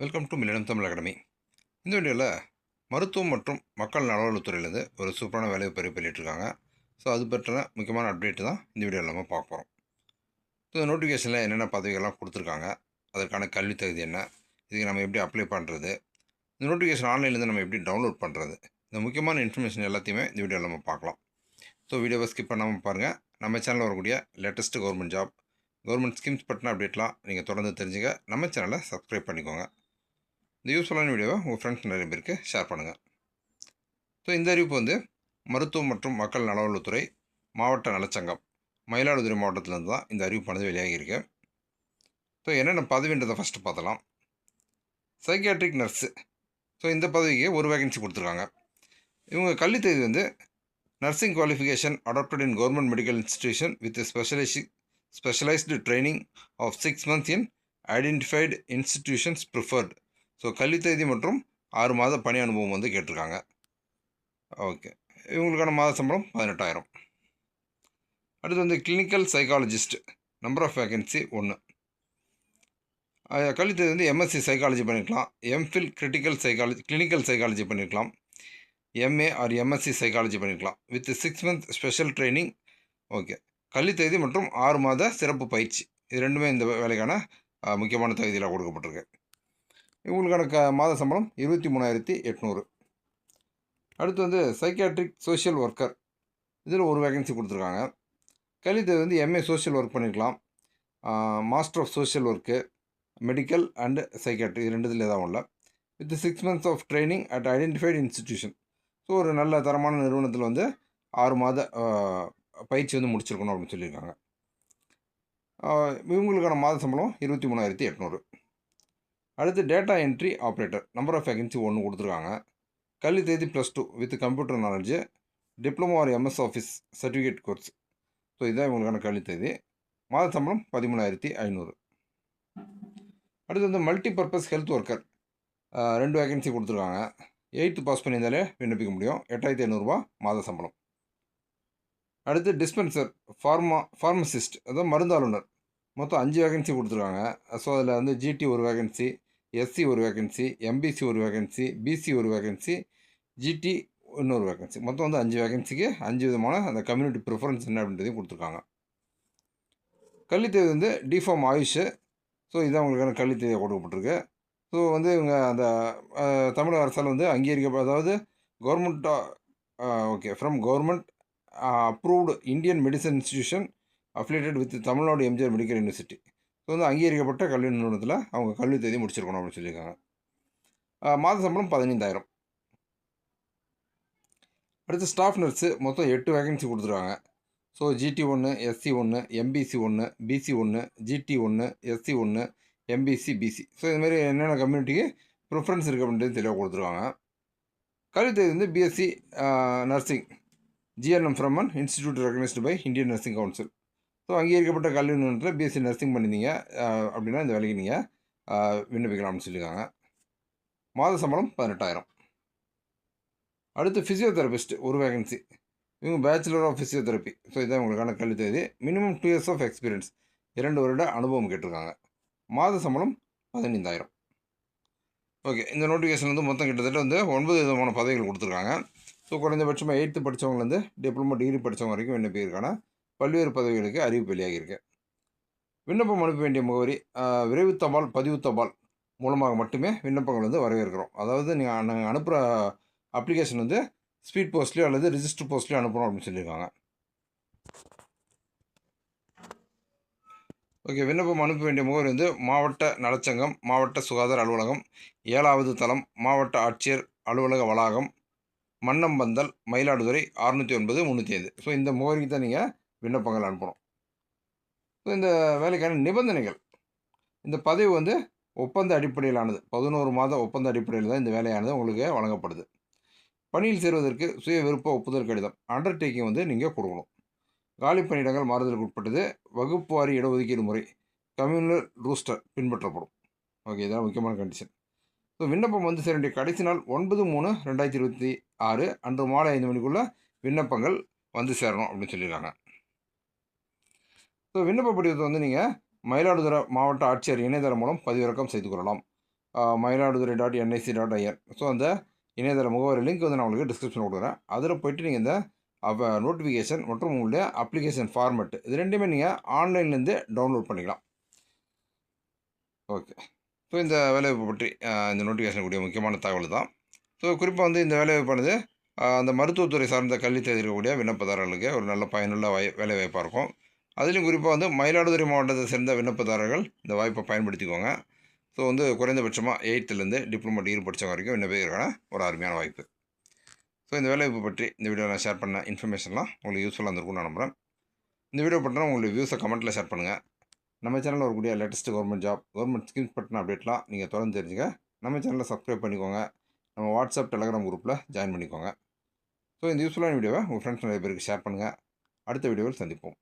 Welcome to millennium Tamil academy. இந்த வீடியோவில் மருத்துவம் மற்றும் மக்கள் நலவளத்துறையிலேருந்து ஒரு சூப்பரான வேலையை பண்ணிட்டுருக்காங்க. ஸோ அது பற்றின முக்கியமான அப்டேட் தான் இந்த வீடியோவில் நம்ம பார்க்க போகிறோம். ஸோ இந்த நோட்டிஃபிகேஷனில் என்னென்ன பதவிகள்லாம் கொடுத்துருக்காங்க, அதற்கான கல்வி தகுதி என்ன, இதுக்கு நம்ம எப்படி அப்ளை பண்ணுறது, இந்த நோட்டிஃபிகேஷன் ஆன்லைன்லேருந்து நம்ம எப்படி டவுன்லோட் பண்ணுறது, இந்த முக்கியமான இன்ஃபர்மேஷன் எல்லாத்தையுமே இந்த வீடியோவில் நம்ம பார்க்கலாம். ஸோ வீடியோவை ஸ்கிப் பண்ணாமல் பாருங்கள். நம்ம சேனலில் வரக்கூடிய latest government job, government schemes பற்றின அப்டேட்லாம் நீங்கள் தொடர்ந்து தெரிஞ்சுக்க நம்ம சேனலை சப்ஸ்கிரைப் பண்ணிக்கோங்க. இந்த யூஸ்ஃபுல்லான வீடியோவை உங்கள் ஃப்ரெண்ட்ஸ் நிறைய பேருக்கு ஷேர் பண்ணுங்கள். ஸோ இந்த அறிவிப்பு வந்து மருத்துவம் மற்றும் மக்கள் நலவளத்துறை மாவட்ட நலச்சங்கம் மயிலாடுதுறை மாவட்டத்திலேருந்து தான் இந்த அறிவிப்பானது வெளியாகியிருக்கு. ஸோ என்னென்ன பதவின்றதை ஃபஸ்ட்டு பார்த்தலாம். Psychiatric nurse. ஸோ இந்த பதவிக்கு ஒரு வேகன்சி கொடுத்துருக்காங்க. இவங்க கல்வி தேதி வந்து nursing qualification adapted in government medical institution with specialised training of 6 months in identified institutions preferred. So கல்வி தேதி மற்றும் 6 மாத பணி அனுபவம் வந்து கேட்டிருக்காங்க. ஓகே, இவங்களுக்கான மாத சம்பளம் 18,000. அடுத்து வந்து clinical psychologist, number of vacancy 1. கல்வி தேதி வந்து எம்எஸ்சி சைக்காலஜி பண்ணியிருக்கலாம், எம்ஃபில் கிளினிக்கல் சைக்காலஜி பண்ணியிருக்கலாம், எம்ஏ ஆர் எம்எஸ்சி சைக்காலஜி பண்ணியிருக்கலாம் with 6 months special training. Okay, கல்வி தேதி மற்றும் 6 மாத சிறப்பு பயிற்சி, இது ரெண்டுமே இந்த வேலைக்கான முக்கியமான தகுதியில் கொடுக்கப்பட்டிருக்கு. இவங்களுக்கான மாத சம்பளம் 23,800. அடுத்து வந்து சைக்கியாட்ரிக் சோஷியல் ஒர்க்கர், இதில் ஒரு வேகன்சி கொடுத்துருக்காங்க. கல்வி தேதி வந்து எம்ஏ சோஷியல் ஒர்க் பண்ணியிருக்கலாம், master of social work, medical and psychiatry, இது ரெண்டுத்தில் ஏதாவது இல்லை, with 6 months of training at identified institution. So ஒரு நல்ல தரமான நிறுவனத்தில் வந்து 6 மாத பயிற்சி வந்து முடிச்சிருக்கணும் அப்படின்னு சொல்லியிருக்காங்க. இவங்களுக்கான மாத சம்பளம் 23,800. அடுத்து data entry operator, number of vacancy 1 கொடுத்துருக்காங்க. கல்வி தேதி +2 with computer knowledge, diploma or MS Office certificate course. So இதுதான் இவங்களுக்கான கல்வி தேதி. மாத சம்பளம் 13,500. அடுத்து வந்து multi purpose health worker, 2 vacancy கொடுத்துருக்காங்க. 8th பாஸ் பண்ணியிருந்தாலே விண்ணப்பிக்க முடியும். 8,500 மாத சம்பளம். அடுத்து டிஸ்பென்சர் ஃபார்மசிஸ்ட், அதாவது மருந்தாளுநர், மொத்தம் 5 வேகன்சி கொடுத்துருக்காங்க. ஸோ அதில் வந்து ஜிடி ஒரு வேகன்சி, எஸ்சி ஒரு வேகன்சி, எம்பிசி ஒரு வேகன்சி, பிசி ஒரு வேகன்சி, ஜிடி இன்னொரு வேகன்சி, மொத்தம் வந்து 5 வேகன்சிக்கு 5 விதமான அந்த கம்யூனிட்டி ப்ரிஃபரன்ஸ் என்ன அப்படின்றதையும் கொடுத்துருக்காங்க. கல்வி தேதி வந்து டிஃபார்ம் ஆயுஷ். ஸோ இதுதான் உங்களுக்கான கல்வி தேதியை கொடுக்கப்பட்டிருக்கு. ஸோ வந்து இவங்க அந்த தமிழக அரசால் வந்து அதாவது கவர்மெண்ட்டாக from government approved Indian medicine institution affiliated with Tamil Nadu MGR Medical University. So வந்து அங்கீகரிக்கப்பட்ட கல்வி நிறுவனத்தில் அவங்க கல்வி தேதி முடிச்சிருக்கணும் அப்படின்னு சொல்லியிருக்காங்க. மாத சம்பளம் 15,000. அடுத்து ஸ்டாஃப் நர்ஸு, மொத்தம் 8 வேகன்சி கொடுத்துருக்காங்க. So GT 1, SC 1, MBC 1, BC 1, GT 1, SC 1, MBC, BC. So இதுமாரி என்னென்ன கம்யூனிட்டிக்கு ப்ரிஃபரன்ஸ் இருக்குது அப்படின்றது தெளிவாக கொடுத்துருவாங்க. கல்வி தேதி வந்து BSc nursing GNM from an institute recognised by Indian nursing council. So அங்கீகரிக்கப்பட்ட கல்வி நிறுவனத்தில் பிஎஸ்சி நர்சிங் பண்ணியிருந்தீங்க அப்படின்னா இந்த வேலைக்கு நீங்கள் விண்ணப்பிக்கலாம்னு சொல்லியிருக்காங்க. மாத சம்பளம் 18,000. அடுத்து ஃபிசியோதெரபிஸ்ட் ஒரு வேகன்சி, இவங்க பேச்சுலர் ஆஃப் ஃபிசியோதெரப்பி. ஸோ இதான் உங்களுக்கான கல்வி தேதி. மினிமம் 2 years ஆஃப் எக்ஸ்பீரியன்ஸ், 2 வருட அனுபவம் கேட்டிருக்காங்க. மாத சம்பளம் 15,000. ஓகே, இந்த நோட்டிஃபிகேஷன் வந்து மொத்தம் கிட்டத்தட்ட வந்து 9 விதமான பதவிகள் கொடுத்துருக்காங்க. ஸோ குறைந்தபட்சமாக 8th படித்தவங்கலேருந்து டிப்ளமோ டிகிரி படித்தவங்க வரைக்கும் விண்ணப்பிக்கிறதுக்கான பல்வேறு பதவிகளுக்கு அறிவிப்பு வெளியாகியிருக்கு. விண்ணப்பம் அனுப்ப வேண்டிய முகவரி விரைவு தபால், பதிவு தபால் மூலமாக மட்டுமே விண்ணப்பங்கள் வந்து வரவேற்கிறோம். அதாவது நீங்கள் அனுப்புகிற அப்ளிகேஷன் வந்து ஸ்பீட் போஸ்ட்லேயோ அல்லது ரிஜிஸ்டர் போஸ்ட்லேயோ அனுப்பணும் அப்படின்னு சொல்லியிருக்காங்க. ஓகே, விண்ணப்பம் அனுப்ப வேண்டிய முகவரி வந்து மாவட்ட நலச்சங்கம், மாவட்ட சுகாதார அலுவலகம், 7வது தளம், மாவட்ட ஆட்சியர் அலுவலக வளாகம், மன்னம்பந்தல், மயிலாடுதுறை 609 305. ஸோ இந்த முகவரிக்கு தான் நீங்கள் விண்ணப்பங்கள் அனுப்பணும். ஸோ இந்த வேலைக்கான நிபந்தனைகள், இந்த பதவி வந்து ஒப்பந்த அடிப்படையிலானது, 11 மாத ஒப்பந்த அடிப்படையில் தான் இந்த வேலையானது உங்களுக்கு வழங்கப்படுது. பணியில் சேருவதற்கு சுய விருப்ப ஒப்புதல் கடிதம், அண்டர்டேக்கிங் வந்து நீங்கள் கொடுக்கணும். காலி பணியிடங்கள் மாறுதலுக்கு உட்பட்டது. வகுப்பு வாரி இடஒதுக்கீடு முறை, கம்யூனல் ரூஸ்டர் பின்பற்றப்படும். ஓகே, இதான் முக்கியமான கண்டிஷன். ஸோ விண்ணப்பம் வந்து சேர வேண்டிய கடைசி நாள் 9/3/2026 அன்று மாலை 5 மணிக்குள்ளே விண்ணப்பங்கள் வந்து சேரணும் அப்படின்னு சொல்லியிருக்காங்க. ஸோ விண்ணப்ப படிவத்தை வந்து நீங்கள் மயிலாடுதுறை மாவட்ட ஆட்சியர் இணையதளம் மூலம் பதிவிறக்கம் செய்து கொள்ளலாம். myiladuthurai.nic.in. ஸோ அந்த இணையதள முகவரி லிங்க் வந்து நான் உங்களுக்கு டிஸ்கிரிப்ஷனில் கொடுக்குறேன். அதில் போய்ட்டு நீங்கள் இந்த நோட்டிஃபிகேஷன் மற்றும் உங்களுடைய அப்ளிகேஷன் ஃபார்மெட் இது ரெண்டுமே நீங்கள் ஆன்லைன்லேருந்தே டவுன்லோட் பண்ணிக்கலாம். ஓகே. ஸோ இந்த வேலைவாய்ப்பு பற்றி இந்த நோட்டிஃபிகேஷன் கூடிய முக்கியமான தகவல் தான். ஸோ குறிப்பாக வந்து இந்த வேலைவாய்ப்பானது அந்த மருத்துவத்துறை சார்ந்த கல்வி தகுதி இருக்கக்கூடிய விண்ணப்பதாரர்களுக்கு ஒரு நல்ல பயனுள்ள வேலைவாய்ப்பாக இருக்கும். அதிலும் குறிப்பாக வந்து மயிலாடுதுறை மாவட்டத்தை சேர்ந்த விண்ணப்பதாரர்கள் இந்த வாய்ப்பை பயன்படுத்திக்கோங்க. ஸோ வந்து குறைந்தபட்சமாக 8லேருந்து டிப்ளமோ டிகிரி படித்தவங்க வரைக்கும் விண்ணப்பிக்கிறதுக்கான ஒரு அருமையான வாய்ப்பு. ஸோ இந்த வேலைவாய்ப்பு பற்றி இந்த வீடியோ நான் ஷேர் பண்ண இன்ஃபர்மேஷன்லாம் உங்களுக்கு யூஸ்ஃபுல்லாக இருந்திருக்கும்னு நான் நம்புகிறேன். இந்த வீடியோ பற்றினா உங்களுடைய வியூஸை கமெண்ட்டில் ஷேர் பண்ணுங்கள். நம்ம சேனலில் வரக்கூடிய latest government job, government schemes பற்றின அப்டேட்லாம் நீங்கள் தொடர்ந்து தெரிஞ்சுக்க நம்ம சேனலை சப்ஸ்கிரைப் பண்ணிக்கோங்க. நம்ம வாட்ஸ்அப், டெலகிராம் குரூப்பில் ஜாயின் பண்ணிக்கோங்க. ஸோ இந்த யூஸ்ஃபுல்லான வீடியோவை உங்கள் ஃப்ரெண்ட்ஸ் நிறைய பேருக்கு ஷேர் பண்ணுங்கள். அடுத்த வீடியோவில் சந்திப்போம்.